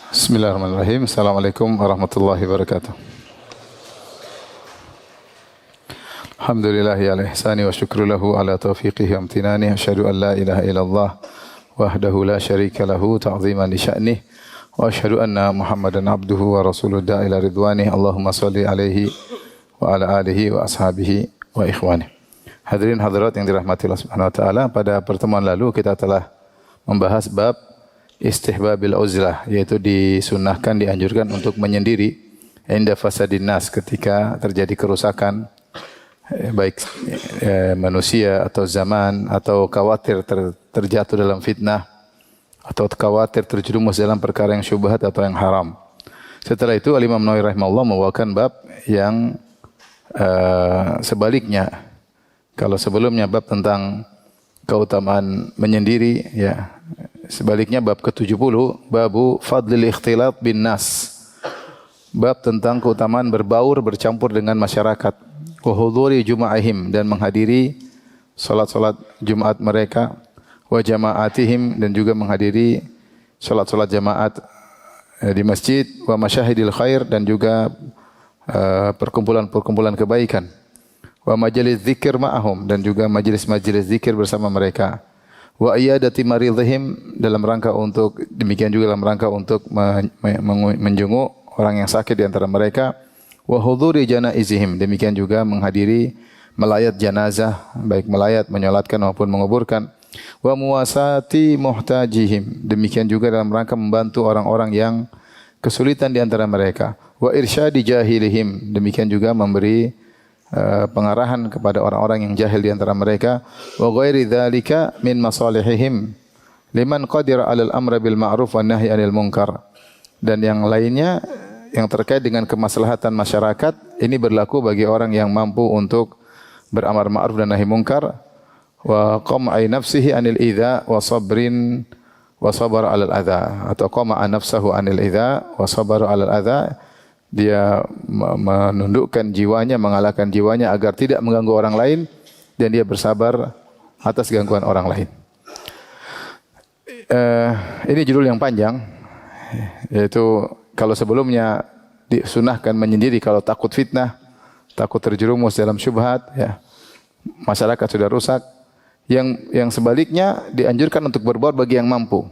Bismillahirrahmanirrahim. Assalamualaikum warahmatullahi wabarakatuh. Alhamdulillahi ala ihsani wa syukru lahu ala taufiqihi wa amtinani. Asyhadu an la ilaha illallah wahdahu la syarika lahu ta'ziman li sya'nih. Wa asyhadu anna Muhammadan abduhu wa rasuluhu da'ila ridwanih. Allahumma salli alaihi wa ala alihi wa ashabihi wa ikhwanih. Hadirin hadirat yang dirahmati Allah Subhanahu wa taala, pada pertemuan lalu kita telah membahas bab istihbabil uzlah, yaitu disunnahkan, dianjurkan untuk menyendiri inda fasadin nas, ketika terjadi kerusakan baik manusia atau zaman, atau khawatir terjatuh dalam fitnah, atau khawatir terjerumus dalam perkara yang syubhat atau yang haram. Setelah itu Al-Imam Nawawi rahimahullah membawakan bab yang sebaliknya. Kalau sebelumnya bab tentang keutamaan menyendiri, ya, sebaliknya bab ke-70, babu fadlil ikhtilat bin nas. Bab tentang keutamaan berbaur, bercampur dengan masyarakat. Wa hudhuri juma'ihim, dan menghadiri salat-salat Jumat mereka. Wa jama'atihim, dan juga menghadiri salat-salat jamaat di masjid. Wa masyahidil khair, dan juga perkumpulan-perkumpulan kebaikan. Wa majalis zikir ma'ahum, dan juga majelis-majelis zikir bersama mereka. Wa iyadati maridhihim, dalam rangka untuk, demikian juga dalam rangka untuk menjenguk orang yang sakit di antara mereka. Wa hudhuri janaizihim, demikian juga menghadiri melayat jenazah, baik melayat, menyolatkan maupun menguburkan. Wa muwasati muhtajihim, demikian juga dalam rangka membantu orang-orang yang kesulitan di antara mereka. Wa irsyadi jahilihim, demikian juga memberi pengarahan kepada orang-orang yang jahil di antara mereka. Wa ghairi dzalika min masalihihim liman qadira 'alal amri bil ma'ruf wan nahyi 'anil munkar. Dan yang lainnya yang terkait dengan kemaslahatan masyarakat, ini berlaku bagi orang yang mampu untuk beramar ma'ruf dan nahi munkar. Wa qam'i nafsihi 'anil idza wa sabrin wa sabara 'alal adza, atau qama'a nafsahu 'anil idza wa sabara 'alal adza. Dia menundukkan jiwanya, mengalahkan jiwanya agar tidak mengganggu orang lain, dan dia bersabar atas gangguan orang lain. Ini judul yang panjang, yaitu kalau sebelumnya disunahkan menyendiri kalau takut fitnah, takut terjerumus dalam syubhat, ya, masyarakat sudah rusak. Yang sebaliknya dianjurkan untuk berbuat bagi yang mampu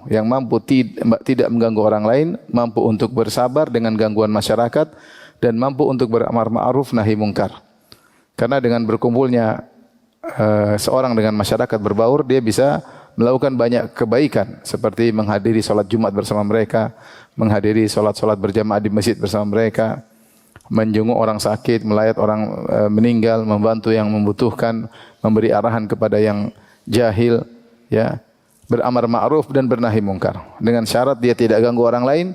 tidak mengganggu orang lain, mampu untuk bersabar dengan gangguan masyarakat, dan mampu untuk beramar ma'ruf nahi mungkar. Karena dengan berkumpulnya seorang dengan masyarakat berbaur, dia bisa melakukan banyak kebaikan, seperti menghadiri salat Jumat bersama mereka, menghadiri salat-salat berjamaah di masjid bersama mereka, menjenguk orang sakit, melayat orang meninggal, membantu yang membutuhkan, memberi arahan kepada yang jahil, ya, beramar ma'ruf dan bernahi mungkar, dengan syarat dia tidak ganggu orang lain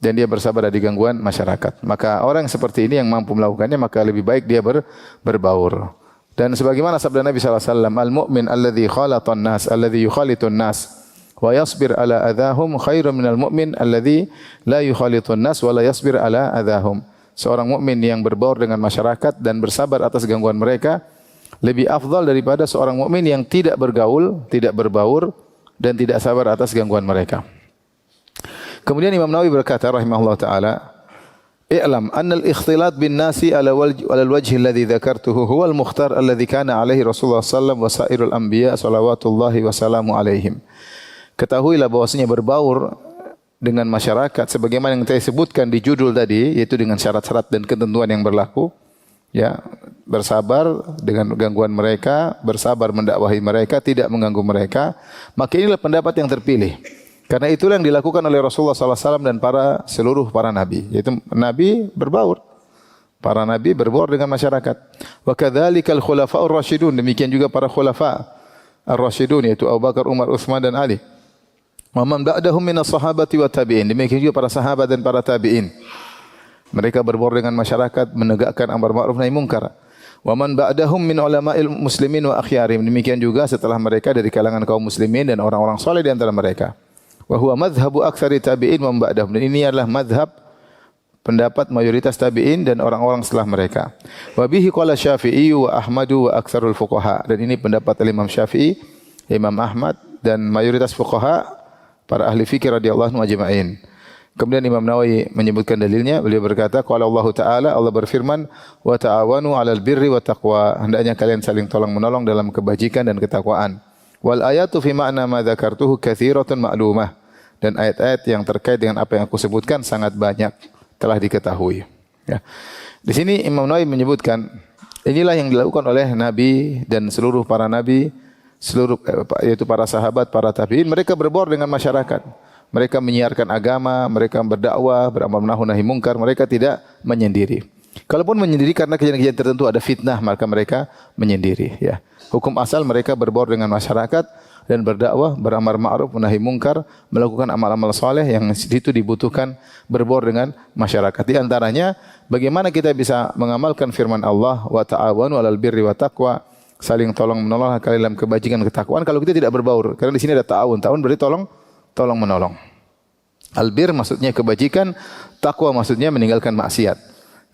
dan dia bersabar dari gangguan masyarakat. Maka orang seperti ini yang mampu melakukannya, maka lebih baik dia berbaur. Dan sebagaimana sabda Nabi sallallahu alaihi wasallam, al-mu'min alladhi khalatan nas, alladhi yukhalitun nas wa yasbir ala adahum khairun minal mu'min alladhi la yukhalitun nas wa la yasbir ala adahum. Seorang mukmin yang berbaur dengan masyarakat dan bersabar atas gangguan mereka lebih afdal daripada seorang mukmin yang tidak bergaul, tidak berbaur, dan tidak sabar atas gangguan mereka. Kemudian Imam Nawawi berkata rahimahullah taala, "I'lam anna al-ikhtilat bin nasi ala al-wajhi alladhi dzakartuhu huwa al-mukhtar alladhi kana alaihi Rasulullah sallallahu alaihi wasallam wa sairul anbiya salawatullahi wa salamu alaihim." Ketahuilah bahwasanya berbaur dengan masyarakat sebagaimana yang saya sebutkan di judul tadi, yaitu dengan syarat-syarat dan ketentuan yang berlaku, ya, bersabar dengan gangguan mereka, bersabar mendakwahi mereka, tidak mengganggu mereka, maka inilah pendapat yang terpilih. Karena itulah yang dilakukan oleh Rasulullah sallallahu alaihi wasallam dan seluruh para nabi, yaitu nabi berbaur. Para nabi berbaur dengan masyarakat. Wa kadzalikal khulafa'ur rasyidun, demikian juga para khulafa ar-rasyidun, yaitu Abu Bakar, Umar, Utsman dan Ali. Wa man ba'dahum minas sahabati wa tabi'in, demikian juga para sahabat dan para tabi'in. Mereka berbaur dengan masyarakat, menegakkan amar ma'ruf nahi munkar. Wa man ba'dahum min ulama'il muslimin wa akhyarim, demikian juga setelah mereka dari kalangan kaum muslimin dan orang-orang saleh di antara mereka. Wa huwa madhhabu aktsari tabi'in wa ba'dahum, dan ini adalah madhab, pendapat mayoritas tabi'in dan orang-orang setelah mereka. Wa bihi qala Syafi'i wa Ahmadu wa aktsarul fuqaha, dan ini pendapat Imam Syafi'i, Imam Ahmad dan mayoritas fuqaha, para ahli fikih radhiyallahu anhum ajma'in. Kemudian Imam Nawawi menyebutkan dalilnya, beliau berkata, qala Allah Ta'ala, Allah berfirman, wa ta'awanu 'alal birri wa taqwa. Hendaknya kalian saling tolong-menolong dalam kebajikan dan ketakwaan. Wal ayatu fi ma'na ma dzakartuhu katsiratun ma'lumah. Dan ayat-ayat yang terkait dengan apa yang aku sebutkan sangat banyak telah diketahui. Ya. Di sini Imam Nawawi menyebutkan inilah yang dilakukan oleh Nabi dan seluruh para nabi, yaitu para sahabat, para tabi'in, mereka berbaur dengan masyarakat. Mereka menyiarkan agama, mereka berdakwah, beramar ma'ruf nahi munkar, mereka tidak menyendiri. Kalaupun menyendiri karena kejadian-kejadian tertentu ada fitnah, maka mereka menyendiri. Ya. Hukum asal mereka berbaur dengan masyarakat dan berdakwah, beramar ma'ruf nahi munkar, melakukan amal-amal saleh yang itu dibutuhkan berbaur dengan masyarakat. Di antaranya, bagaimana kita bisa mengamalkan firman Allah, wa ta'awanu 'alal birri wa taqwa, saling tolong menolong kalian dalam kebajikan dan ketakwaan kalau kita tidak berbaur. Karena di sini ada ta'awun. Ta'awun berarti tolong menolong. Albir maksudnya kebajikan, takwa maksudnya meninggalkan maksiat.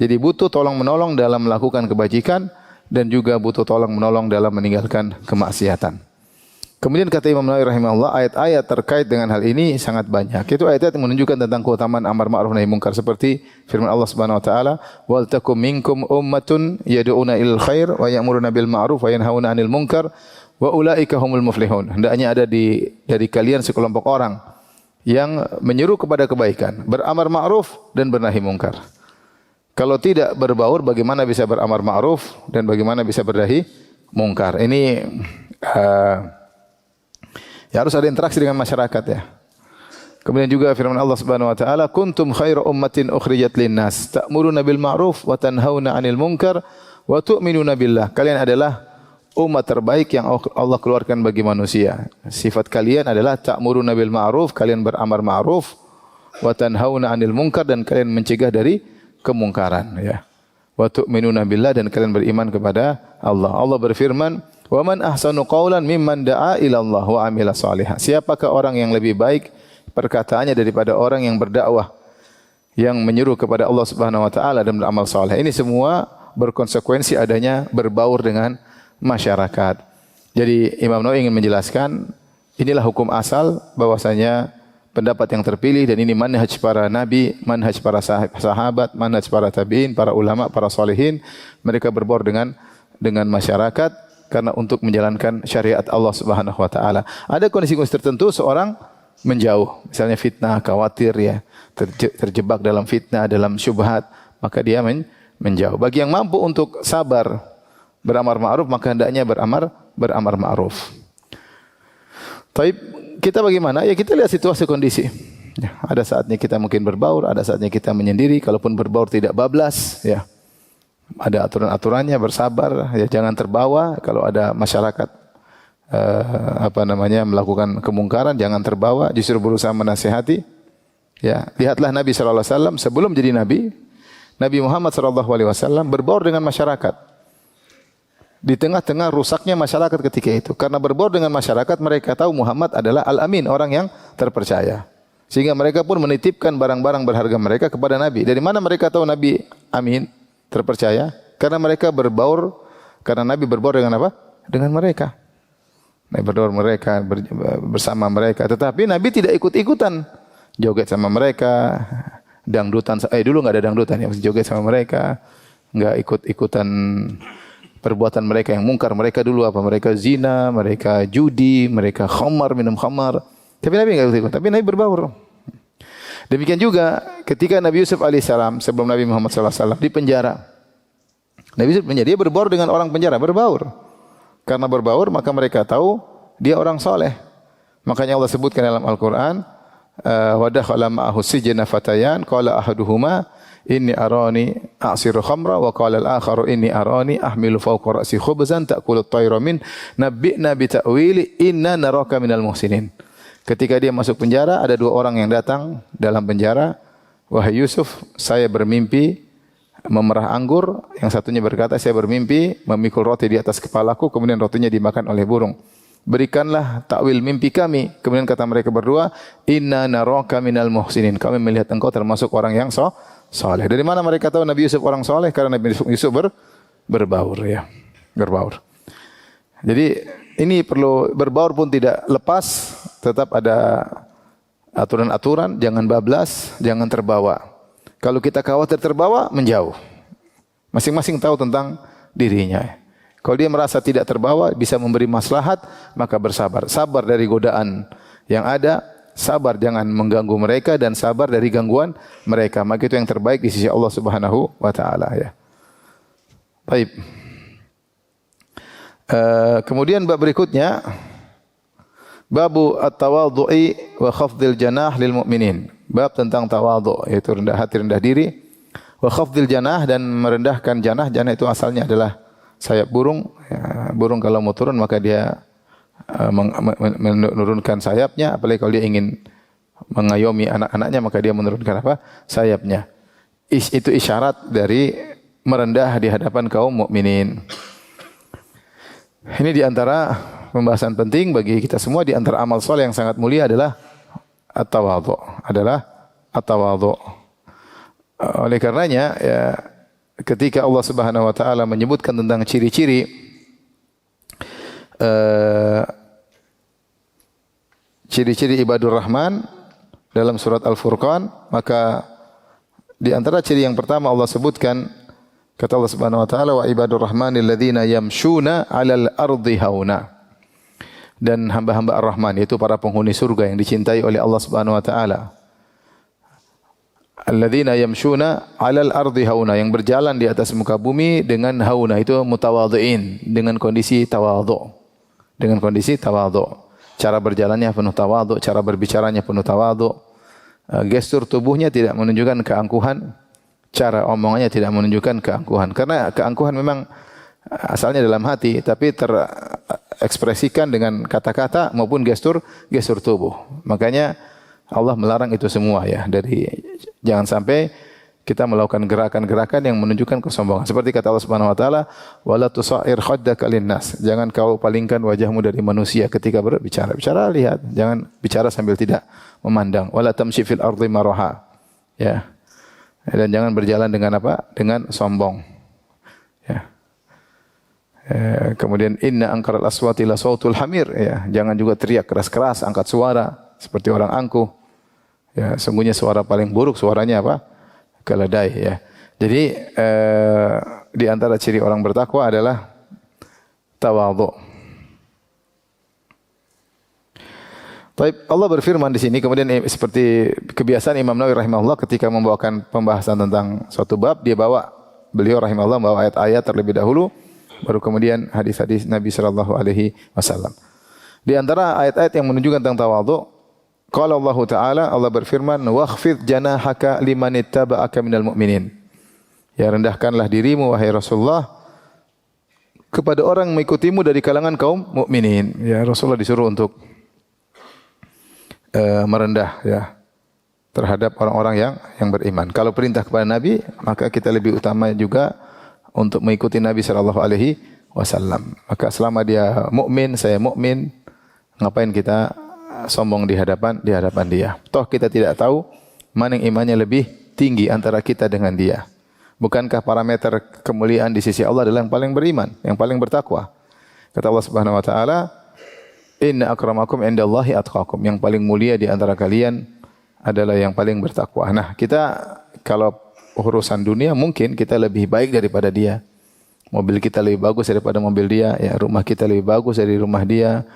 Jadi butuh tolong menolong dalam melakukan kebajikan dan juga butuh tolong menolong dalam meninggalkan kemaksiatan. Kemudian kata Imam Nawawi rahimahullah, ayat-ayat terkait dengan hal ini sangat banyak. Itu ayat-ayat yang menunjukkan tentang keutamaan amar ma'ruf nahi munkar seperti firman Allah Subhanahu wa taala, "Wal takum minkum ummatun yad'una ilal khair wa ya'muruna bil ma'ruf wa yanhauna 'anil munkar wa ulaika humul muflihun." Hendaknya ada dari kalian sekelompok orang yang menyeru kepada kebaikan, beramar ma'ruf dan bernahi munkar. Kalau tidak berbaur, bagaimana bisa beramar ma'ruf dan bagaimana bisa bernahi munkar? Ini ya harus ada interaksi dengan masyarakat ya. Kemudian juga firman Allah Subhanahu wa taala, "Kuntum khairu ummatin ukhrijat lin-nas, ta'muruna bil ma'ruf wa tanhauna 'anil munkar wa tu'minuna billah." Kalian adalah umat terbaik yang Allah keluarkan bagi manusia. Sifat kalian adalah ta'muruna bil ma'ruf, kalian beramar ma'ruf, wa tanhauna 'anil munkar, dan kalian mencegah dari kemungkaran ya. Wa tu'minuna billah, dan kalian beriman kepada Allah. Allah berfirman, "Wa man ahsanu qawlan mimman da'a ila Allah wa 'amila shalihan." Siapakah orang yang lebih baik perkataannya daripada orang yang berdakwah, yang menyeru kepada Allah Subhanahu wa taala dan beramal saleh. Ini semua berkonsekuensi adanya berbaur dengan masyarakat. Jadi Imam Nawawi ingin menjelaskan inilah hukum asal bahwasanya pendapat yang terpilih dan ini manhaj para nabi, manhaj para sahabat, manhaj para tabi'in, para ulama, para salihin. Mereka berbaur dengan masyarakat karena untuk menjalankan syariat Allah Subhanahu wa taala. Ada kondisi-kondisi tertentu seorang menjauh, misalnya fitnah, khawatir ya, terjebak dalam fitnah, dalam syubhat, maka dia menjauh. Bagi yang mampu untuk sabar beramar ma'ruf, maka hendaknya beramar ma'ruf. Tapi kita bagaimana? Ya kita lihat situasi kondisi. Ya, ada saatnya kita mungkin berbaur, ada saatnya kita menyendiri. Kalaupun berbaur tidak bablas, ya ada aturan-aturannya, bersabar, ya jangan terbawa. Kalau ada masyarakat melakukan kemungkaran, jangan terbawa, justru berusaha menasihati. Ya, lihatlah Nabi sallallahu alaihi wasallam sebelum jadi nabi, Nabi Muhammad sallallahu alaihi wasallam berbaur dengan masyarakat. Di tengah-tengah rusaknya masyarakat ketika itu. Karena berbaur dengan masyarakat, mereka tahu Muhammad adalah Al-Amin, orang yang terpercaya. Sehingga mereka pun menitipkan barang-barang berharga mereka kepada Nabi. Dari mana mereka tahu Nabi Amin, terpercaya? Karena mereka berbaur, karena Nabi berbaur dengan apa? Dengan mereka. Nabi berbaur mereka, bersama mereka. Tetapi Nabi tidak ikut-ikutan. Joget sama mereka, dangdutan. Dulu enggak ada dangdutan, ya, joget sama mereka. Enggak ikut-ikutan perbuatan mereka yang mungkar. Mereka dulu apa? Mereka zina, mereka judi, mereka khamar, minum khamar. Tapi Nabi enggak ikut. Tapi Nabi berbaur. Demikian juga ketika Nabi Yusuf alaihissalam sebelum Nabi Muhammad sallallahu alaihi wasallam di penjara. Nabi Yusuf penjara, dia berbaur dengan orang penjara, berbaur. Karena berbaur maka mereka tahu dia orang soleh. Makanya Allah sebutkan dalam Al-Quran, wa dakhala ma'ahu sijna fatayan qala ahaduhuma inni arani a'siru khamra wa qala al-akharu inni arani ahmilu fawqa ra'si khubzan ta'kulu at-tayru min nabbi'na bi ta'wili inna naraka minal muhsinin. Ketika dia masuk penjara, ada dua orang yang datang dalam penjara, wahai Yusuf, saya bermimpi memerah anggur, yang satunya berkata saya bermimpi memikul roti di atas kepalaku kemudian rotinya dimakan oleh burung. Berikanlah takwil mimpi kami. Kemudian kata mereka berdua, inna naraka minal muhsinin. Kami melihat engkau termasuk orang yang saleh. Dari mana mereka tahu Nabi Yusuf orang saleh? Karena Nabi Yusuf berbaur ya. Berbaur. Jadi ini perlu berbaur pun tidak lepas, tetap ada aturan-aturan, jangan bablas, jangan terbawa. Kalau kita khawatir terbawa, menjauh. Masing-masing tahu tentang dirinya. Kalau dia merasa tidak terbawa, bisa memberi maslahat, maka bersabar. Sabar dari godaan yang ada, sabar jangan mengganggu mereka, dan sabar dari gangguan mereka. Maka itu yang terbaik di sisi Allah Subhanahu wa taala ya. Baik. Kemudian bab berikutnya, babu at-tawadhu'i wa khafdil janah lil mu'minin. Bab tentang tawadhu, yaitu rendah hati, rendah diri. Wa khafdil janah, dan merendahkan janah. Janah itu asalnya adalah sayap burung. Ya, burung kalau mau turun maka dia menurunkan sayapnya. Apalagi kalau dia ingin mengayomi anak-anaknya maka dia menurunkan apa? Sayapnya. Itu isyarat dari merendah di hadapan kaum mukminin. Ini di antara pembahasan penting bagi kita semua. Di antara amal soleh yang sangat mulia adalah at-tawadhu. Oleh karenanya ya, ketika Allah Subhanahu wa taala menyebutkan tentang ciri-ciri ciri-ciri ibadur rahman dalam surat Al-Furqan, maka di antara ciri yang pertama Allah sebutkan, kata Allah Subhanahu wa taala, wa ibadur rahmanil ladzina yamshuna 'alal ardi hauna. Dan hamba-hamba Ar-Rahman, yaitu para penghuni surga yang dicintai oleh Allah Subhanahu wa taala. Alladzina yamshuna 'alal ardi hauna, yang berjalan di atas muka bumi dengan hauna, itu mutawadhi'in, dengan kondisi tawadhu. Dengan kondisi tawadhu. Cara berjalannya penuh tawadhu, cara berbicaranya penuh tawadhu. Gestur tubuhnya tidak menunjukkan keangkuhan, cara omongannya tidak menunjukkan keangkuhan. Karena keangkuhan memang asalnya dalam hati, tapi terekspresikan dengan kata-kata maupun gestur tubuh. Makanya Allah melarang itu semua ya, dari jangan sampai kita melakukan gerakan-gerakan yang menunjukkan kesombongan. Seperti kata Allah Subhanahu wa taala, wala tusair khaddaka linnas. Jangan kau palingkan wajahmu dari manusia ketika berbicara. Bicara lihat, jangan bicara sambil tidak memandang. Wala tamshi fil ardi maraha. Ya. Dan jangan berjalan dengan apa? Dengan sombong. Ya. Kemudian inna angkaral aswati la sautul hamir, ya. Jangan juga teriak keras-keras, angkat suara seperti orang angkuh. Ya, sungguhnya suara paling buruk suaranya apa? Keledai ya. Jadi di antara ciri orang bertakwa adalah tawadhu. Baik, Allah berfirman di sini, kemudian seperti kebiasaan Imam Nawawi rahimahullah ketika membawakan pembahasan tentang suatu bab, beliau rahimahullah membawa ayat-ayat terlebih dahulu, baru kemudian hadis-hadis Nabi sallallahu alaihi wasallam. Di antara ayat-ayat yang menunjukkan tentang tawadhu, qala Allah Ta'ala, Allah berfirman, "Wakhfid janahaka liman ittaba'aka minal mu'minin." Ya, rendahkanlah dirimu wahai Rasulullah kepada orang yang mengikutimu dari kalangan kaum mukminin. Ya, Rasulullah disuruh untuk merendah ya terhadap orang-orang yang beriman. Kalau perintah kepada Nabi, maka kita lebih utama juga untuk mengikuti Nabi sallallahu alaihi wasallam. Maka selama dia mukmin, saya mukmin, ngapain kita sombong di hadapan dia? Toh kita tidak tahu mana yang imannya lebih tinggi antara kita dengan dia. Bukankah parameter kemuliaan di sisi Allah adalah yang paling beriman, yang paling bertakwa? Kata Allah Subhanahu wa taala, "Inna akramakum indallahi atqakum." Yang paling mulia di antara kalian adalah yang paling bertakwa. Nah, kita kalau urusan dunia mungkin kita lebih baik daripada dia. Mobil kita lebih bagus daripada mobil dia, ya, rumah kita lebih bagus dari rumah dia,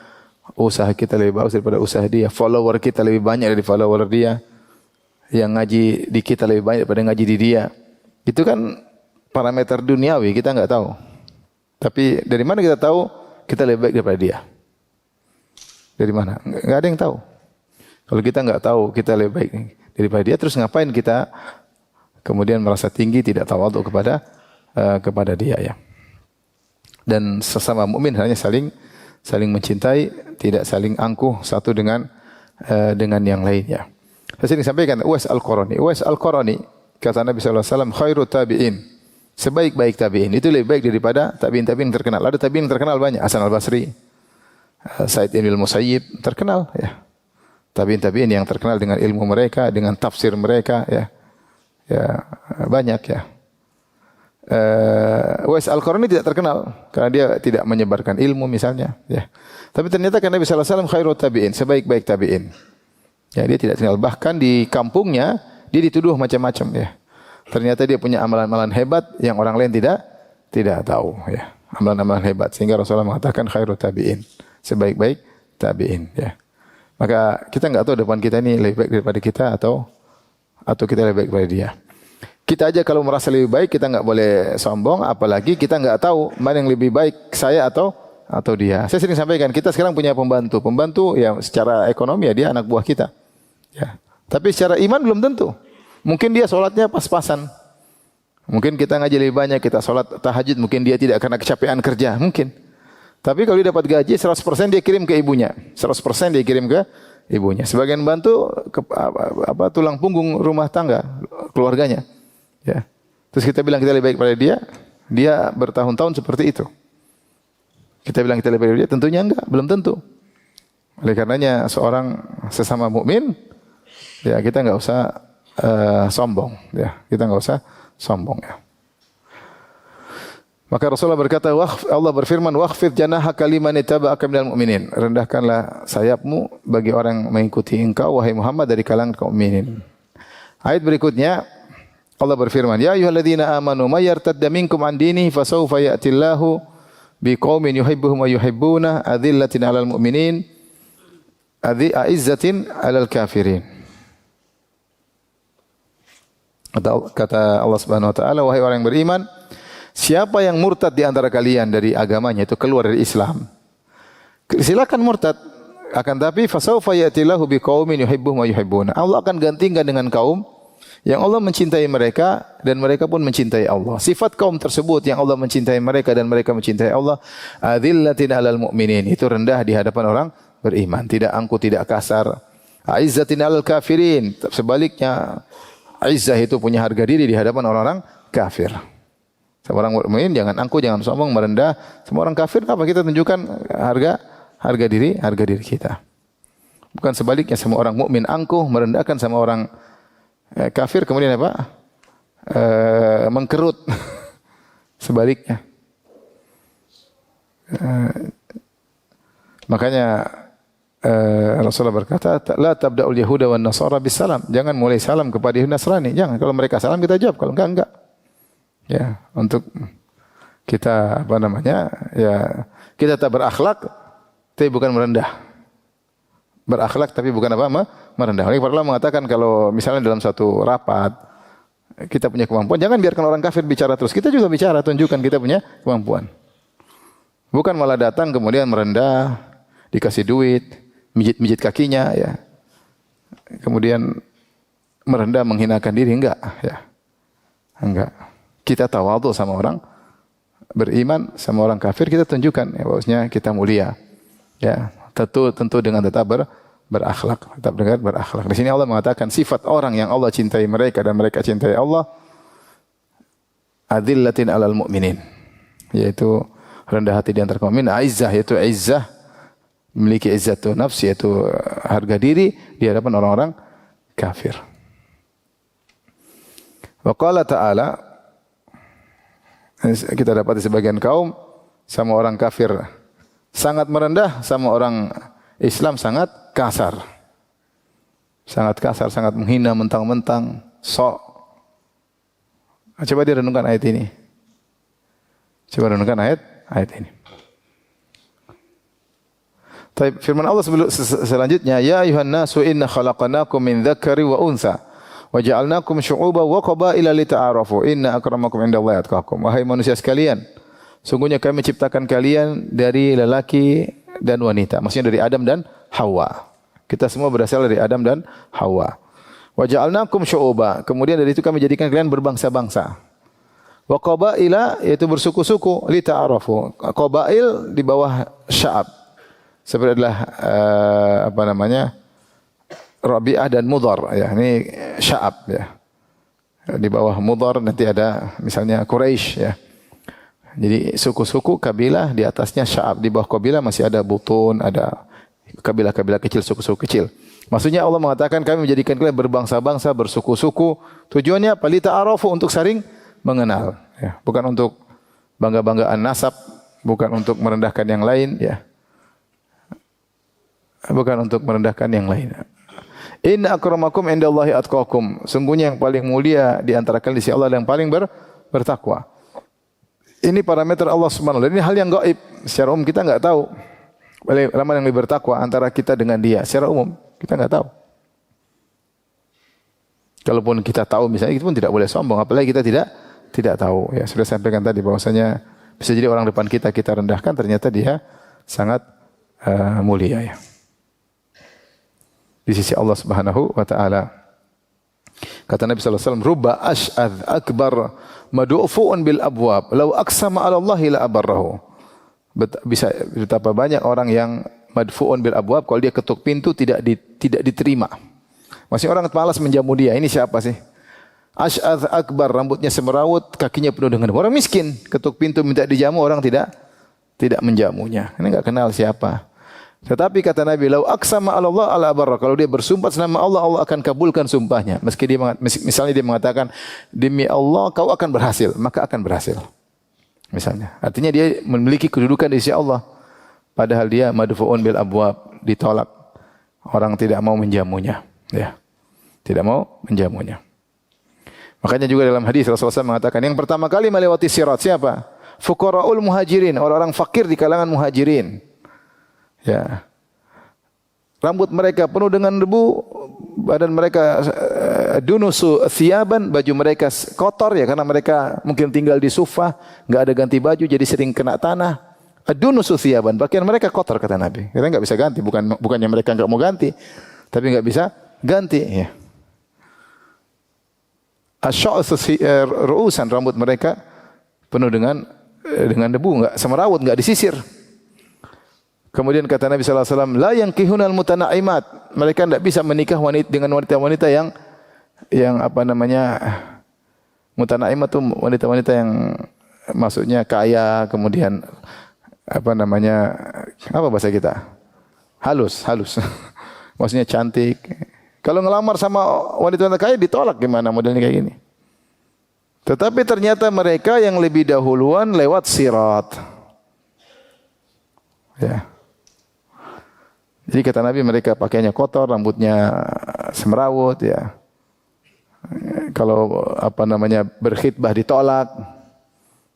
usaha kita lebih bagus daripada usaha dia, follower kita lebih banyak dari follower dia, yang ngaji di kita lebih banyak daripada ngaji di dia. Itu kan parameter duniawi, kita enggak tahu. Tapi dari mana kita tahu kita lebih baik daripada dia? Dari mana? Enggak ada yang tahu. Kalau kita enggak tahu kita lebih baik daripada dia, terus ngapain kita kemudian merasa tinggi, tidak tawadhu kepada dia ya. Dan sesama mukmin hanya saling mencintai, tidak saling angkuh satu dengan yang lainnya. Saya sering sampaikan Uwais Al-Qarani. Uwais Al-Qarani kata Nabi sallallahu alaihi wasallam, khairu tabi'in. Sebaik-baik tabi'in itu lebih baik daripada tabi'in terkenal. Ada tabi'in terkenal banyak, Hasan Al-Basri, Sa'id bin Musayyib terkenal ya. Tabi'in yang terkenal dengan ilmu mereka, dengan tafsir mereka ya. Ya, banyak ya. Uwais Al-Qarani tidak terkenal karena dia tidak menyebarkan ilmu misalnya ya. Tapi ternyata kan Nabi sallallahu alaihi wasallam khairu tabi'in, sebaik-baik tabi'in. Ya, dia tidak terkenal. Bahkan di kampungnya dia dituduh macam-macam ya. Ternyata dia punya amalan-amalan hebat yang orang lain tidak tahu ya. Amalan-amalan hebat sehingga Rasulullah mengatakan khairut tabi'in. Sebaik-baik tabi'in ya. Maka kita enggak tahu depan kita ini lebih baik daripada kita atau kita lebih baik daripada dia. Kita aja kalau merasa lebih baik kita enggak boleh sombong, apalagi kita enggak tahu mana yang lebih baik saya atau dia. Saya sering sampaikan kita sekarang punya pembantu ya secara ekonomi ya dia anak buah kita. Ya. Tapi secara iman belum tentu. Mungkin dia sholatnya pas-pasan. Mungkin kita ngaji lebih banyak, kita sholat tahajud, mungkin dia tidak karena kecapean kerja, mungkin. Tapi kalau dia dapat gaji 100% dia kirim ke ibunya. 100% dia kirim ke ibunya. Sebagian bantu tulang punggung rumah tangga keluarganya. Ya. Terus kita bilang kita lebih baik pada dia bertahun-tahun seperti itu. Kita bilang kita lebih baik pada dia, tentunya enggak, belum tentu. Oleh karenanya seorang sesama mukmin ya kita enggak usah sombong ya. Kita enggak usah sombong ya. Maka Rasulullah berkata, Allah berfirman, "Wakhfid janahaka liman ittaba'aka minal mu'minin." Rendahkanlah sayapmu bagi orang yang mengikuti engkau wahai Muhammad dari kalangan kaum mukminin. Ayat berikutnya Allah berfirman, "Ya ayyuhalladzina amanu may yartadda minkum an dinihi fasawfa ya'tillahu biqaumin yuhibbuhum wa yuhibbuna adzillatin 'alal mu'minin a'izzatin 'alal kafirin." Kata Allah Subhanahu wa taala, wahai orang yang beriman, siapa yang murtad di antara kalian dari agamanya itu keluar dari Islam, silakan murtad. Akan tapi fasawfa ya'tillahu biqaumin yuhibbuhum wa yuhibbuna. Allah akan gantikan dengan kaum yang Allah mencintai mereka dan mereka pun mencintai Allah. Sifat kaum tersebut yang Allah mencintai mereka dan mereka mencintai Allah, adzillatin 'alal mu'minin, itu rendah di hadapan orang beriman, tidak angkuh, tidak kasar. Aizzatin 'alal kafirin, sebaliknya izzah itu punya harga diri di hadapan orang-orang kafir. Seorang mukmin jangan angkuh, jangan sombong, merendah. Semua orang kafir apa kita tunjukkan harga diri kita. Bukan sebaliknya, semua orang mukmin angkuh, merendahkan, sama orang kafir kemudian apa? Mengkerut. Sebaliknya. Makanya Rasulullah berkata, la tabda'ul yahuda wan nasara bisalam. Jangan mulai salam kepada Yahudi Nasrani. Jangan. Kalau mereka salam kita jawab, kalau enggak. Ya, untuk kita ya kita tak berakhlak tapi bukan merendah. Berakhlak tapi bukan merendah. Oleh karena Allah mengatakan kalau misalnya dalam satu rapat kita punya kemampuan, jangan biarkan orang kafir bicara terus. Kita juga bicara, tunjukkan kita punya kemampuan. Bukan malah datang kemudian merendah, dikasih duit, mijit kakinya ya. Kemudian merendah, menghinakan diri, enggak ya. Enggak. Kita tawadhu sama orang beriman, sama orang kafir kita tunjukkan ya bahwasanya kita mulia. Ya, tentu dengan tetap berakhlak, berakhlak. Di sini Allah mengatakan sifat orang yang Allah cintai mereka dan mereka cintai Allah, adillatin 'alal mu'minin, yaitu rendah hati di antara kaum mukmin, aizzah yaitu izzah, memiliki izzatun nafs yaitu harga diri di hadapan orang-orang kafir. Wa qala ta'ala, kita dapat di sebagian kaum sama orang kafir sangat merendah, sama orang Islam sangat kasar. Sangat kasar, sangat menghina, mentang-mentang sok. Coba direnungkan ayat ini. Coba renungkan ayat ini. Firman Allah selanjutnya, ya ayuhan nasu inna khalaqnakum min dzakari wa untha wa ja'alnakum syu'uban wa qabaila lita'arafu inna akramakum indallahi atqakum. Wahai manusia sekalian, sungguhnya kami menciptakan kalian dari lelaki dan wanita, maksudnya dari Adam dan Hawa. Kita semua berasal dari Adam dan Hawa. Wa ja'alnakum syu'uban, kemudian dari itu kami jadikan kalian berbangsa-bangsa. Wa qabaila, yaitu bersuku-suku, lita'arafu. Qabail di bawah sya'ab. Seperti adalah Rabi'ah dan Mudhar ya, ini Sya'ab ya. Di bawah Mudhar nanti ada misalnya Quraisy ya. Jadi suku-suku kabilah di atasnya Sya'ab, di bawah kabilah masih ada Butun, ada kabilah-kabilah kecil, suku-suku kecil. Maksudnya Allah mengatakan kami menjadikan kalian berbangsa-bangsa, bersuku-suku. Tujuannya apa? Lita'arafu, untuk saling mengenal ya. Bukan untuk bangga-banggaan nasab, bukan untuk merendahkan yang lain ya. Bukan untuk merendahkan yang lain. Inna akramakum indallahi atqakum. Sungguhnya yang paling mulia di antara kalian di sisi Allah yang paling bertakwa. Ini parameter Allah Subhanahu wa taala. Ini hal yang gaib. Secara umum kita enggak tahu. Mana yang lebih bertakwa antara kita dengan dia. Secara umum kita enggak tahu. Kalaupun kita tahu misalnya itu pun tidak boleh sombong, apalagi kita tidak tahu. Ya, sudah sampaikan tadi bahwasanya bisa jadi orang depan kita rendahkan, ternyata dia sangat mulia ya. Di sisi Allah Subhanahu wa taala. Kata Nabi sallallahu alaihi wasallam, "Rubba ash'adz akbar mad'ufuun bil abwab, law aqsama 'ala Allah la abarrahu." Bisa betapa banyak orang yang madfuun bil abwab, kalau dia ketuk pintu tidak diterima. Masih orang malas menjamu dia. Ini siapa sih? Ash'adz akbar, rambutnya semerawut, kakinya penuh dengan orang miskin, ketuk pintu minta dijamu, orang tidak menjamunya. Ini enggak kenal siapa. Tetapi kata Nabi, "Lau aqsama 'ala Allah ala barra." Kalau dia bersumpah nama Allah, Allah akan kabulkan sumpahnya. Misalnya dia mengatakan, "Demi Allah kau akan berhasil," maka akan berhasil. Misalnya, artinya dia memiliki kedudukan di sisi Allah. Padahal dia madfuun bil abwab, ditolak. Orang tidak mau menjamunya, ya. Tidak mau menjamunya. Makanya juga dalam hadis Rasulullah SAW mengatakan, yang pertama kali melewati sirat siapa? Fuqaraul muhajirin, orang-orang fakir di kalangan muhajirin. Ya. Rambut mereka penuh dengan debu, badan mereka dunusu thiyaban, baju mereka kotor ya karena mereka mungkin tinggal di sufah, enggak ada ganti baju jadi sering kena tanah. Dunusu thiyaban, pakaian mereka kotor kata Nabi. Kita enggak bisa ganti, bukannya mereka enggak mau ganti, tapi enggak bisa ganti ya. Asy'atsu ru'usan, rambut mereka penuh dengan debu, enggak semerawut, enggak disisir. Kemudian kata Nabi sallallahu alaihi wasallam, la yankihunal mutanaimat. Mereka tidak bisa menikah dengan wanita-wanita yang apa namanya? Mutanaimat itu wanita-wanita yang maksudnya kaya, kemudian apa namanya? Apa bahasa kita? Halus. Maksudnya cantik. Kalau ngelamar sama wanita-wanita kaya ditolak, gimana modelnya kayak gini? Tetapi ternyata mereka yang lebih dahuluan lewat sirat. Ya. Jadi kata Nabi mereka pakainya kotor, rambutnya semerawut ya. Kalau apa namanya berkhitbah ditolak.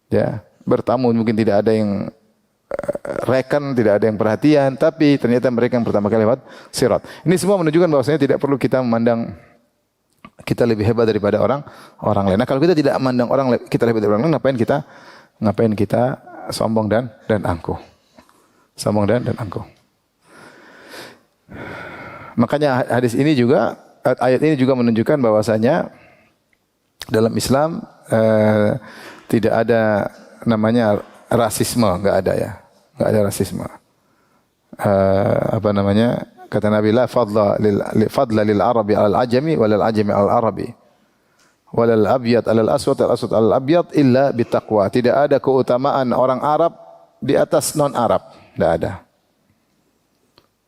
Ya, bertamu mungkin tidak ada yang reken, tidak ada yang perhatian, tapi ternyata mereka yang pertama kali lewat sirat. Ini semua menunjukkan bahwasanya tidak perlu kita memandang kita lebih hebat daripada orang lain. Nah, kalau kita tidak memandang kita lebih hebat dari orang lain, ngapain kita sombong dan angkuh. Sombong dan angkuh. Makanya hadis ini juga, ayat ini juga menunjukkan bahwasanya dalam Islam tidak ada namanya rasisme, enggak ada ya. Enggak ada rasisme. Apa namanya? Kata Nabi, la fadla lil arabi al ajami wal ajami al arabi. Wal abyad al aswad al aswad al abyad illa bittaqwa. Tidak ada keutamaan orang Arab di atas non Arab, tidak ada.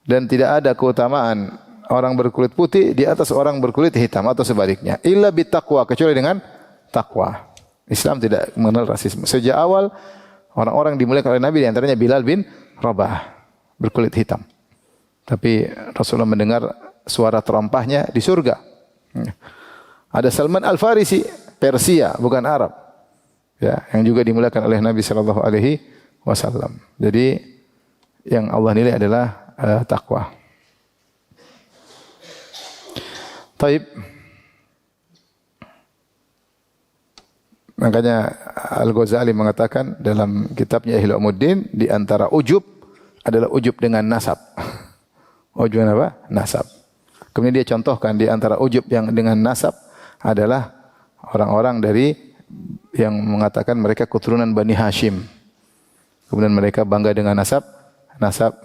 Dan tidak ada keutamaan orang berkulit putih di atas orang berkulit hitam atau sebaliknya. Illa bittaqwa, kecuali dengan takwa. Islam tidak mengenal rasisme. Sejak awal orang-orang dimuliakan oleh Nabi, di antaranya Bilal bin Rabah, berkulit hitam. Tapi Rasulullah mendengar suara terompahnya di surga. Ada Salman Al-Farisi, Persia, bukan Arab. Ya, yang juga dimuliakan oleh Nabi sallallahu alaihi wasallam. Jadi yang Allah nilai adalah takwa. Taib. Makanya Al-Ghazali mengatakan dalam kitabnya Ihya Ulumuddin, di antara ujub adalah ujub dengan nasab. Ujub apa? Nasab. Kemudian dia contohkan di antara ujub yang dengan nasab adalah orang-orang dari yang mengatakan mereka keturunan Bani Hashim. Kemudian mereka bangga dengan nasab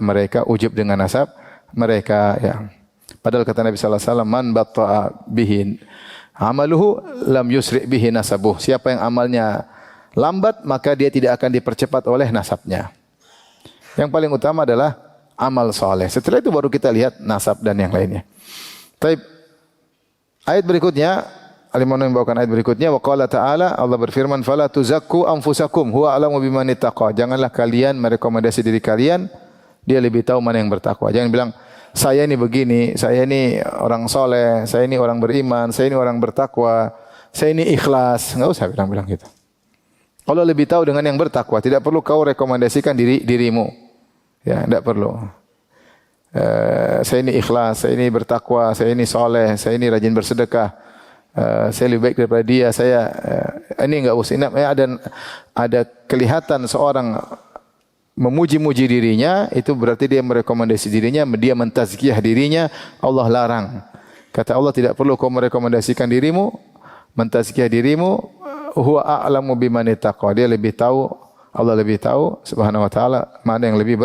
mereka, ujub dengan nasab mereka ya. Padahal kata Nabi sallallahu alaihi wasallam, man batta'a bihi amaluhu lam yusri bihi nasabuh. Siapa yang amalnya lambat maka dia tidak akan dipercepat oleh nasabnya. Yang paling utama adalah amal soleh. Setelah itu baru kita lihat nasab dan yang lainnya. Taib. Ayat berikutnya, Al-Imam membawakan ayat berikutnya, wa qala ta'ala, Allah berfirman, fala tuzakku anfusakum huwa a'lamu biman ittaqa. Janganlah kalian merekomendasi diri kalian, dia lebih tahu mana yang bertakwa. Jangan bilang saya ini begini, saya ini orang soleh, saya ini orang beriman, saya ini orang bertakwa, saya ini ikhlas. Enggak usah bilang-bilang gitu. Allah lebih tahu dengan yang bertakwa. Tidak perlu kau rekomendasikan dirimu. Ya, tidak perlu. Saya ini ikhlas, saya ini bertakwa, saya ini soleh, saya ini rajin bersedekah, saya lebih baik daripada dia. Saya ini enggak usah. Ada kelihatan seorang memuji-muji dirinya, itu berarti dia merekomendasi dirinya, dia mentazkiyah dirinya. Allah larang. Kata Allah, tidak perlu kau merekomendasikan dirimu, mentazkiyah dirimu. Huwa a'lamu bimani taqwa. Dia lebih tahu, Allah lebih tahu Subhanahu wa taala mana yang lebih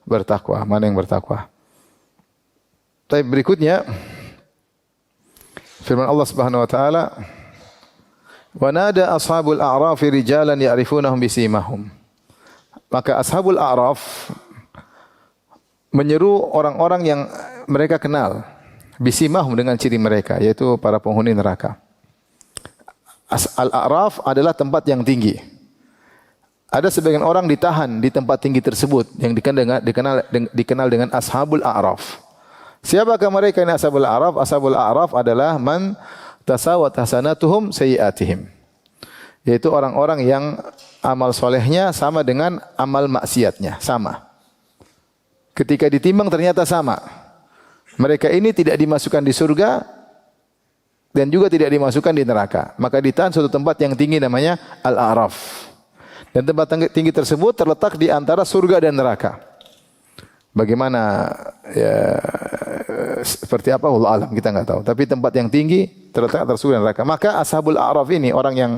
bertakwa, mana yang bertakwa. Tapi berikutnya firman Allah Subhanahu wa taala, "Wa nada ashabul a'raf rijalan ya'rifunahum bisimahum." Maka ashabul a'raf menyeru orang-orang yang mereka kenal bisimahum dengan ciri mereka, yaitu para penghuni neraka. Al-a'raf adalah tempat yang tinggi. Ada sebagian orang ditahan di tempat tinggi tersebut yang dikenal dengan ashabul a'raf. Siapakah mereka ini ashabul a'raf? Ashabul a'raf adalah man tasawat hasanatuhum sayyi'atihim. Yaitu orang-orang yang amal solehnya sama dengan amal maksiatnya, sama. Ketika ditimbang ternyata sama. Mereka ini tidak dimasukkan di surga dan juga tidak dimasukkan di neraka. Maka ditahan suatu tempat yang tinggi namanya Al-A'raf. Dan tempat tinggi tersebut terletak di antara surga dan neraka. Bagaimana ya, seperti apa wallahu alam kita enggak tahu. Tapi tempat yang tinggi terletak antara surga dan neraka. Maka ashabul a'raf ini orang yang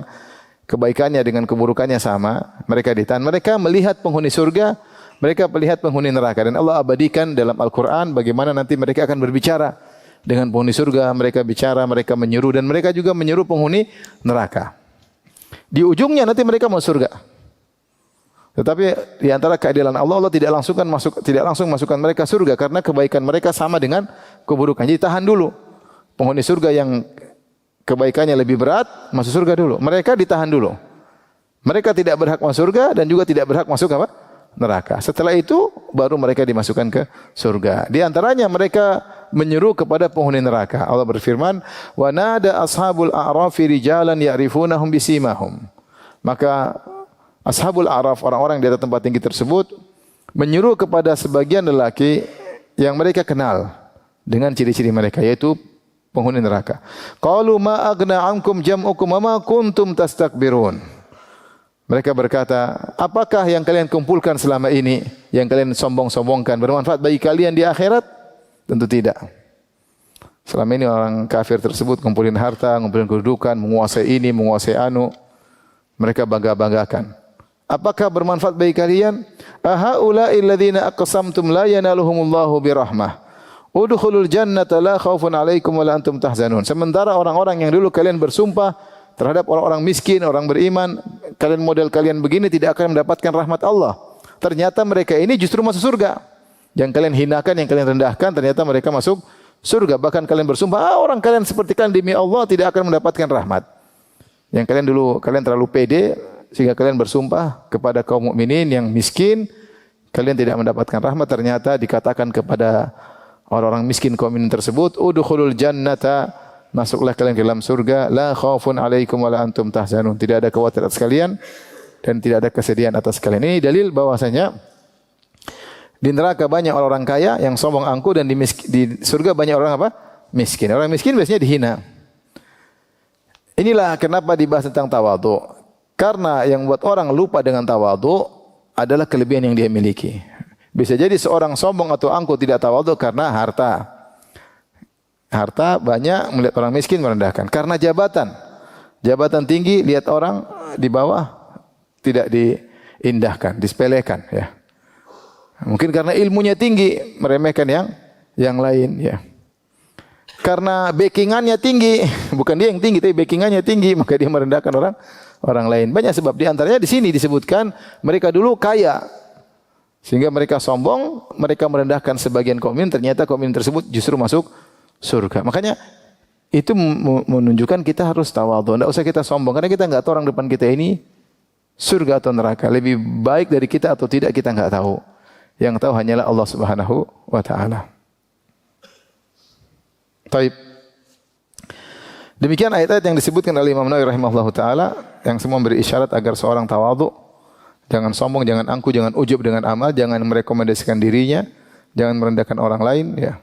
kebaikannya dengan keburukannya sama, mereka ditahan. Mereka melihat penghuni surga, mereka melihat penghuni neraka, dan Allah abadikan dalam Al-Qur'an bagaimana nanti mereka akan berbicara dengan penghuni surga, mereka bicara, mereka menyeru, dan mereka juga menyeru penghuni neraka. Di ujungnya nanti mereka mau surga. Tetapi di antara keadilan Allah, Allah tidak langsung masukkan mereka surga karena kebaikan mereka sama dengan keburukan. Jadi tahan dulu. Penghuni surga yang kebaikannya lebih berat masuk surga dulu. Mereka ditahan dulu. Mereka tidak berhak masuk surga dan juga tidak berhak masuk apa? Neraka. Setelah itu baru mereka dimasukkan ke surga. Di antaranya mereka menyeru kepada penghuni neraka. Allah berfirman, "Wa nada ashabul a'rafi rijalan ya'rifunahum bisimahum." Maka ashabul a'raf, orang-orang di atas tempat tinggi tersebut, menyeru kepada sebagian lelaki yang mereka kenal dengan ciri-ciri mereka, yaitu penghuni neraka. Qalu ma aghna ankum jam'ukum wa ma kuntum tastakbirun. Mereka berkata, apakah yang kalian kumpulkan selama ini, yang kalian sombong-sombongkan, bermanfaat bagi kalian di akhirat? Tentu tidak. Selama ini orang kafir tersebut kumpulin harta, kumpulin kedudukan, menguasai ini, menguasai anu. Mereka bangga-banggakan. Apakah bermanfaat bagi kalian? Ahaula'il ladzina aqsamtum la yanaluhumullahu birahmah. Udkhulul jannata la khaufun 'alaikum wa la antum tahzanun. Sementara orang-orang yang dulu kalian bersumpah terhadap orang-orang miskin, orang beriman, model kalian begini tidak akan mendapatkan rahmat Allah. Ternyata mereka ini justru masuk surga. Yang kalian hinakan, yang kalian rendahkan, ternyata mereka masuk surga. Bahkan kalian bersumpah, orang kalian seperti kalian demi Allah tidak akan mendapatkan rahmat. Yang kalian terlalu pede sehingga kalian bersumpah kepada kaum mukminin yang miskin, kalian tidak mendapatkan rahmat. Ternyata dikatakan kepada orang-orang miskin kaum mukminin tersebut, udkhulul jannata, masuklah kalian ke dalam surga, la khaufun 'alaikum wa la antum tahzanun. Tidak ada khawatir atas kalian dan tidak ada kesedihan atas kalian. Ini dalil bahwasanya di neraka banyak orang-orang kaya yang sombong angkuh, dan di surga banyak orang apa? Miskin. Orang miskin biasanya dihina. Inilah kenapa dibahas tentang tawadhu. Karena yang buat orang lupa dengan tawadhu adalah kelebihan yang dia miliki. Bisa jadi seorang sombong atau angkuh tidak tawadhu karena harta. Harta banyak, melihat orang miskin merendahkan. Karena jabatan. Jabatan tinggi, lihat orang di bawah tidak diindahkan, disepelekan, ya. Mungkin karena ilmunya tinggi, meremehkan yang lain, ya. Karena backingannya tinggi, bukan dia yang tinggi, tapi backingannya tinggi, maka dia merendahkan orang lain. Banyak sebab. Di antaranya di sini disebutkan mereka dulu kaya, sehingga mereka sombong, mereka merendahkan sebagian kaum mukmin. Ternyata kaum mukmin tersebut justru masuk surga. Makanya itu menunjukkan kita harus tawadhu. Tidak usah kita sombong, karena kita enggak tahu orang depan kita ini surga atau neraka. Lebih baik dari kita atau tidak kita enggak tahu. Yang tahu hanyalah Allah Subhanahu wa taala. Taib. Demikian ayat-ayat yang disebutkan oleh Imam Nawawi rahimahullahu taala yang semua memberi isyarat agar seorang tawadhu, jangan sombong, jangan angkuh, jangan ujub dengan amal, jangan merekomendasikan dirinya, jangan merendahkan orang lain, ya.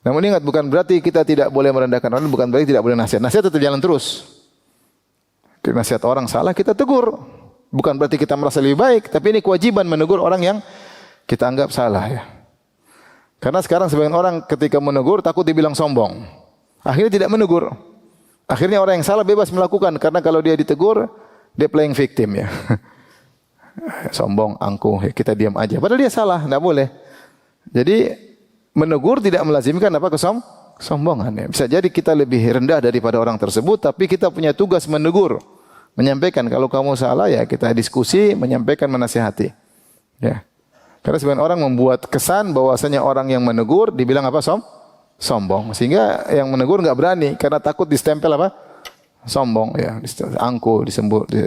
Namun ingat, bukan berarti kita tidak boleh merendahkan orang, bukan berarti tidak boleh nasihat. Nasihat tetap jalan terus. Nasihat orang salah kita tegur. Bukan berarti kita merasa lebih baik, tapi ini kewajiban menegur orang yang kita anggap salah, ya. Karena sekarang sebagian orang ketika menegur takut dibilang sombong. Akhirnya tidak menegur. Akhirnya orang yang salah bebas melakukan karena kalau dia ditegur dia playing victim, ya. Sombong, angkuh, ya kita diam aja. Padahal dia salah, tidak boleh. Jadi menegur tidak melazimkan apa kesombongan, ya. Bisa jadi kita lebih rendah daripada orang tersebut, tapi kita punya tugas menegur, menyampaikan kalau kamu salah, ya kita diskusi, menyampaikan, menasihati, ya. Karena sebagian orang membuat kesan bahwasanya orang yang menegur dibilang apa? Sombong. Sehingga yang menegur enggak berani karena takut distempel apa? Sombong, ya, angkuh,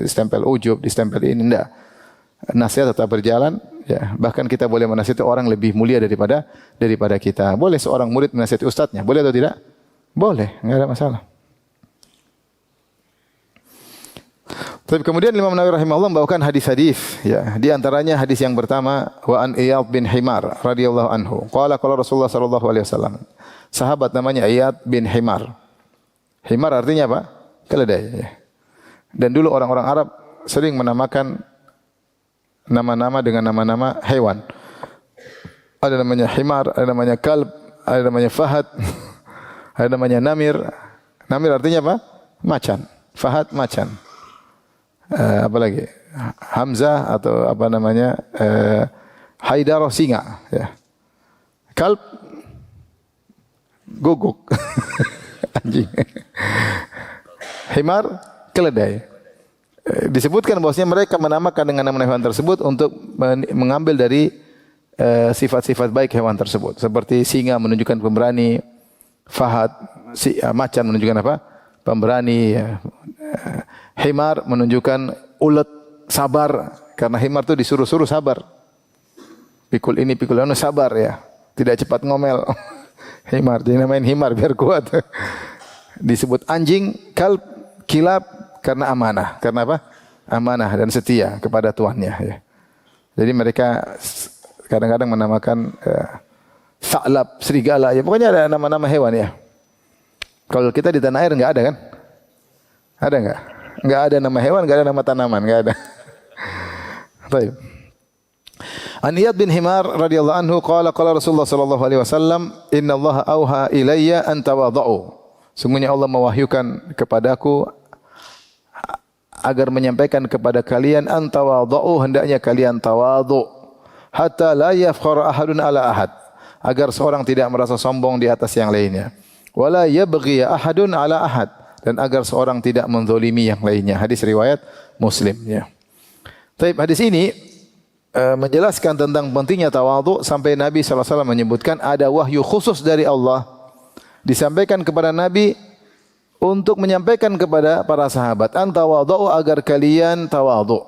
distempel ujub, distempel ini, enggak. Nasihat tetap berjalan, ya. Bahkan kita boleh menasihati orang lebih mulia daripada kita. Boleh seorang murid menasihati ustadznya, boleh atau tidak? Boleh, enggak ada masalah. Tapi kemudian Imam Nawawi rahimahullah membawakan hadis-hadis, ya. Di antaranya hadis yang pertama, wa an Iyad bin Himar radhiyallahu anhu. Qala Rasulullah sallallahu alaihi wasallam. Sahabat namanya Iyad bin Himar. Himar artinya apa? Keledai, ya. Dan dulu orang-orang Arab sering menamakan nama-nama dengan nama-nama hewan. Ada namanya himar, ada namanya kalb, ada namanya fahad, ada namanya namir. Namir artinya apa? Macan. Fahad macan. Apa lagi? Hamzah atau apa namanya? Haidar singa, ya. Kalb guguk. Anjing. Himar keledai. Disebutkan bahwasanya mereka menamakan dengan nama hewan tersebut untuk mengambil dari sifat-sifat baik hewan tersebut. Seperti singa menunjukkan pemberani, fahad macan menunjukkan apa? Pemberani, ya. Himar menunjukkan ulet, sabar, karena himar itu disuruh-suruh sabar. Pikul ini, pikul anu, sabar, ya. Tidak cepat ngomel. Himar, jadi namain himar biar kuat. Disebut anjing, kalb, kilab karena amanah. Karena apa? Amanah dan setia kepada tuannya, ya. Jadi mereka kadang-kadang menamakan sa'lab, serigala, ya. Pokoknya ada nama-nama hewan, ya. Kalau kita di tanah air enggak ada kan? Ada enggak? Enggak ada nama hewan, enggak ada nama tanaman, enggak ada. Baik. An Iyad bin Himar radhiyallahu anhu qala Rasulullah sallallahu alaihi wasallam, "Innallaha auha ilayya an tawadhu." Sungguhnya Allah mewahyukan kepadaku agar menyampaikan kepada kalian an tawadhu, hendaknya kalian tawadhu, hatta la yafkhar ahadun ala ahad, agar seorang tidak merasa sombong di atas yang lainnya. Wala yabghi ahadun ala ahad, dan agar seorang tidak menzalimi yang lainnya. Hadis riwayat Muslim, ya. Baik, hadis ini menjelaskan tentang pentingnya tawadhu sampai Nabi SAW menyebutkan ada wahyu khusus dari Allah disampaikan kepada Nabi untuk menyampaikan kepada para sahabat, antawadhu, agar kalian tawadhu.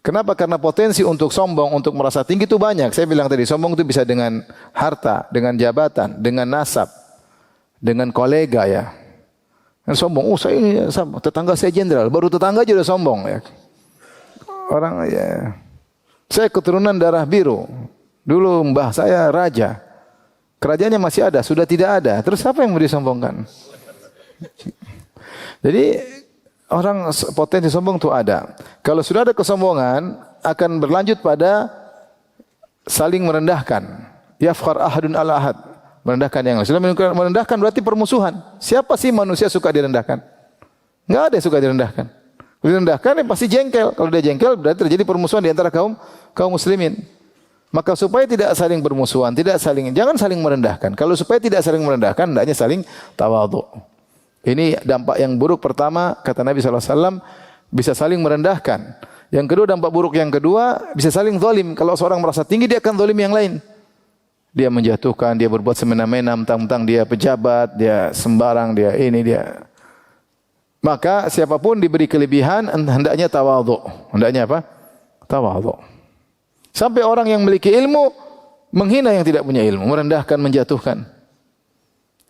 Kenapa? Karena potensi untuk sombong, untuk merasa tinggi itu banyak. Saya bilang tadi, sombong itu bisa dengan harta, dengan jabatan, dengan nasab, dengan kolega, ya. Dan sombong, saya ini tetangga saya jenderal, baru tetangga aja udah sombong, ya. Orang, ya. Saya keturunan darah biru. Dulu mbah saya raja. Kerajaannya masih ada, sudah tidak ada. Terus apa yang mau disombongkan? Jadi orang potensi sombong itu ada. Kalau sudah ada kesombongan, akan berlanjut pada saling merendahkan. Yafkhar ahadun ala ahad. Merendahkan yang lain. Sudah merendahkan berarti permusuhan. Siapa sih manusia suka direndahkan? Enggak ada yang suka direndahkan. Kalau direndahkan ya pasti jengkel. Kalau dia jengkel berarti terjadi permusuhan di antara kaum muslimin. Maka supaya tidak saling bermusuhan, jangan saling merendahkan. Kalau supaya tidak saling merendahkan, hendaknya saling tawadhu. Ini dampak yang buruk pertama, kata Nabi SAW, bisa saling merendahkan. Yang kedua, dampak buruk yang kedua, bisa saling zalim. Kalau seorang merasa tinggi, dia akan zalim yang lain. Dia menjatuhkan, dia berbuat semena-mena, mentang-mentang dia pejabat, dia sembarang, dia ini, dia. Maka siapapun diberi kelebihan, hendaknya tawadhu. Hendaknya apa? Tawadhu. Sampai orang yang memiliki ilmu menghina yang tidak punya ilmu, merendahkan, menjatuhkan.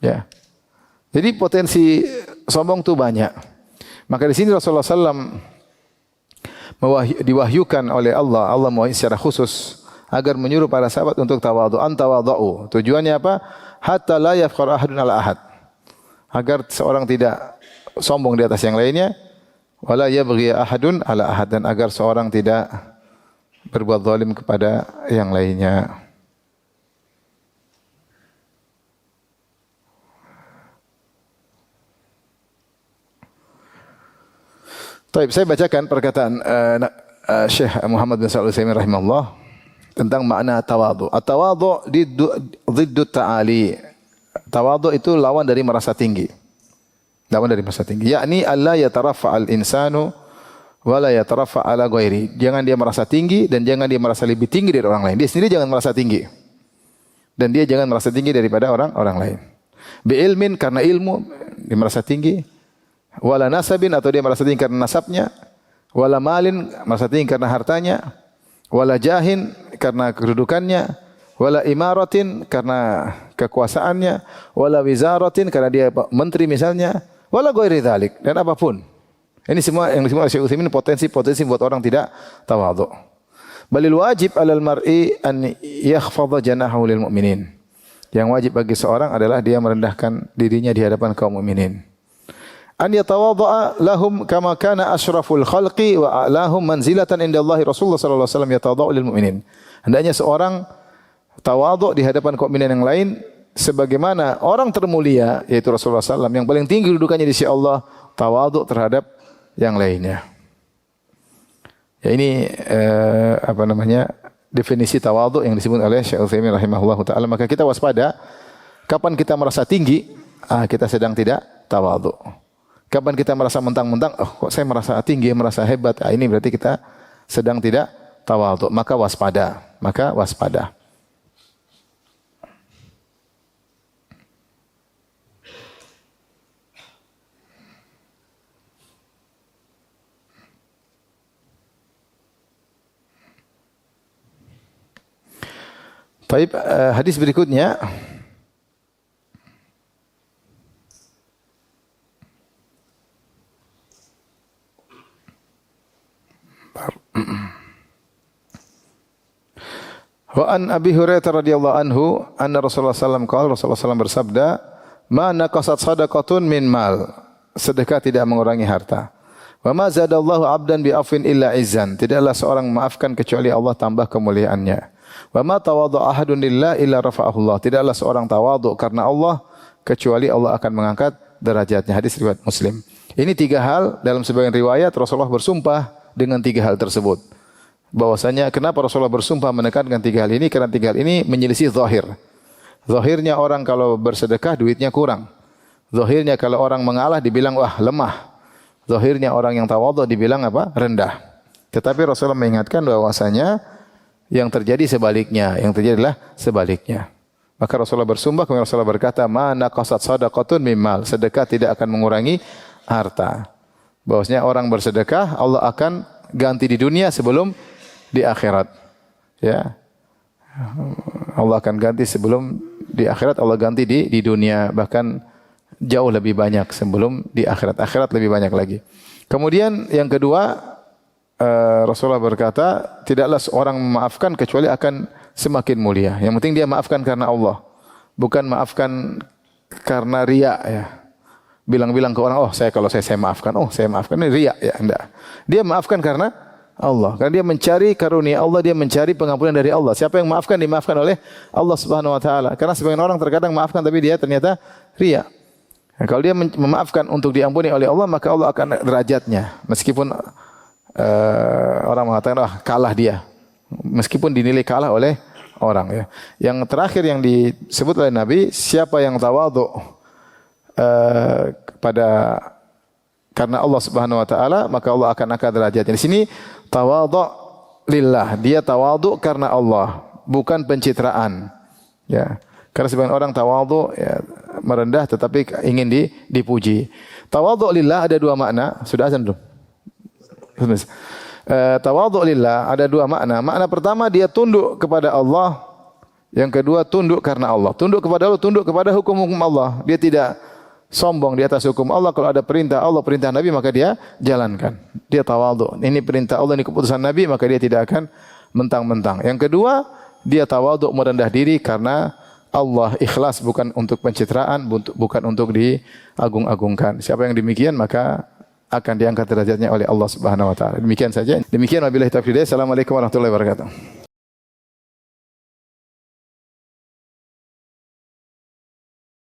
Ya. Jadi potensi sombong itu banyak. Maka di sini Rasulullah SAW diwahyukan oleh Allah, Allah mewahyi secara khusus agar menyuruh para sahabat untuk tawadhu, tawadhu. Tujuannya apa? Hatta la yafkhar ahadun ala ahad. Agar seorang tidak sombong di atas yang lainnya, wala yabghi ahadun ala ahad, dan agar seorang tidak berbuat zalim kepada yang lainnya. Baik, saya bacakan perkataan Syekh Muhammad bin Shalih Al-Utsaimin rahimahullah tentang makna tawadhu. At-tawadhu diddu ta'ali. Tawadhu itu lawan dari merasa tinggi. Lawan dari merasa tinggi. Yakni alla yatarafa al-insanu wa la yatarafa ala ghairi. Jangan dia merasa tinggi dan jangan dia merasa lebih tinggi dari orang lain. Dia sendiri jangan merasa tinggi. Dan dia jangan merasa tinggi daripada orang lain. Bi ilmin, karena ilmu dia merasa tinggi. Wala nasabin, atau dia merasa tinggi karena nasabnya. Wala malin, merasa tinggi karena hartanya. Wala jahin, karena kedudukannya. Wala imaratin, karena kekuasaannya. Wala wizaratin, karena dia menteri misalnya. Wala ghairi dzalik, dan apapun. Ini semua yang disebut oleh Syekh Utsaimin potensi buat orang tidak tawadhu. Balil wajib 'alal mar'i an yakhfadha janahahu lil mu'minin. Yang wajib bagi seorang adalah dia merendahkan dirinya di hadapan kaum mukminin. An yatawadha'a lahum kama kana asyraful khalqi wa a'lahum manzilatan indallahi Rasulullah sallallahu alaihi wasallam yatawadha'u lil mu'minin. Hendaknya seorang tawadhu di hadapan kaum mukminin yang lain sebagaimana orang termulia yaitu Rasulullah sallallahu alaihi wasallam yang paling tinggi kedudukannya di sisi Allah tawadhu terhadap yang lainnya. Ya ini definisi tawadhu yang disebut oleh Syekh Utsaimin rahimahullahu taala. Maka kita waspada kapan kita merasa tinggi, kita sedang tidak tawadhu. Kapan kita merasa mentang-mentang, kok saya merasa tinggi, merasa hebat, ini berarti kita sedang tidak tawadhu. Maka waspada. Baik, hadis berikutnya. Wa an Abi Hurairah radhiyallahu anhu anna Rasulullah sallallahu alaihi wasallam Rasulullah sallallahu bersabda, "Ma naqasat shadaqatun min mal." Sedekah tidak mengurangi harta. Wa ma zadallahu 'abdan bi afwin illa izzan. Tidaklah seorang memaafkan kecuali Allah tambah kemuliaannya. Wa ma tawadha ahadun lillah illa rafa'ahullah. Tidaklah seorang tawadhu karena Allah kecuali Allah akan mengangkat derajatnya. Hadis riwayat Muslim. Ini tiga hal dalam sebagian riwayat Rasulullah bersumpah dengan tiga hal tersebut. Bahwasanya kenapa Rasulullah bersumpah menekankan tiga hal ini? Karena tiga hal ini menyelisih zahir. Zahirnya orang kalau bersedekah duitnya kurang. Zahirnya kalau orang mengalah dibilang wah lemah. Zahirnya orang yang tawadhu dibilang apa? Rendah. Tetapi Rasulullah mengingatkan bahwasanya yang terjadi sebaliknya. Yang terjadi adalah sebaliknya. Maka Rasulullah bersumpah, kemudian Rasulullah berkata, "Ma naqasat shadaqatun min mal." Sedekah tidak akan mengurangi harta. Bahwasanya orang bersedekah Allah akan ganti di dunia sebelum di akhirat. Ya. Allah akan ganti sebelum di akhirat, Allah ganti di dunia, bahkan jauh lebih banyak sebelum di akhirat. Akhirat lebih banyak lagi. Kemudian yang kedua, Rasulullah berkata, tidaklah seorang memaafkan kecuali akan semakin mulia. Yang penting dia maafkan karena Allah, bukan maafkan karena riya ya. Bilang-bilang ke orang, kalau saya maafkan, ini riya ya, enggak. Dia maafkan karena Allah. Karena dia mencari karunia Allah, dia mencari pengampunan dari Allah. Siapa yang maafkan, dimaafkan oleh Allah Subhanahu wa taala. Karena sebagian orang terkadang maafkan tapi dia ternyata riya. Nah, kalau dia memaafkan untuk diampuni oleh Allah, maka Allah akan derajatnya. Meskipun orang mengatakan kalah dia. Meskipun dinilai kalah oleh orang ya. Yang terakhir yang disebut oleh Nabi, siapa yang tawadhu karena Allah Subhanahu wa taala, maka Allah akan angkat derajatnya. Di sini tawadhu lillah, dia tawadhu karena Allah, bukan pencitraan. Ya. Karena sebagian orang tawadhu ya, merendah tetapi ingin dipuji. Tawadhu lillah ada dua makna. Sudah azan belum? Tawadhu lillah ada dua makna. Makna pertama dia tunduk kepada Allah. Yang kedua tunduk karena Allah. Tunduk kepada Allah, tunduk kepada hukum-hukum Allah. Dia tidak sombong di atas hukum Allah. Kalau ada perintah Allah, perintah Nabi, maka dia jalankan. Dia tawadhu. Ini perintah Allah, ini keputusan Nabi, maka dia tidak akan mentang-mentang. Yang kedua, dia tawadhu, merendah diri karena Allah, ikhlas, bukan untuk pencitraan, bukan untuk diagung-agungkan. Siapa yang demikian maka akan diangkat derajatnya oleh Allah Subhanahu wa taala. Demikian saja. Demikian wabillahi taufiq. Assalamualaikum warahmatullahi wabarakatuh.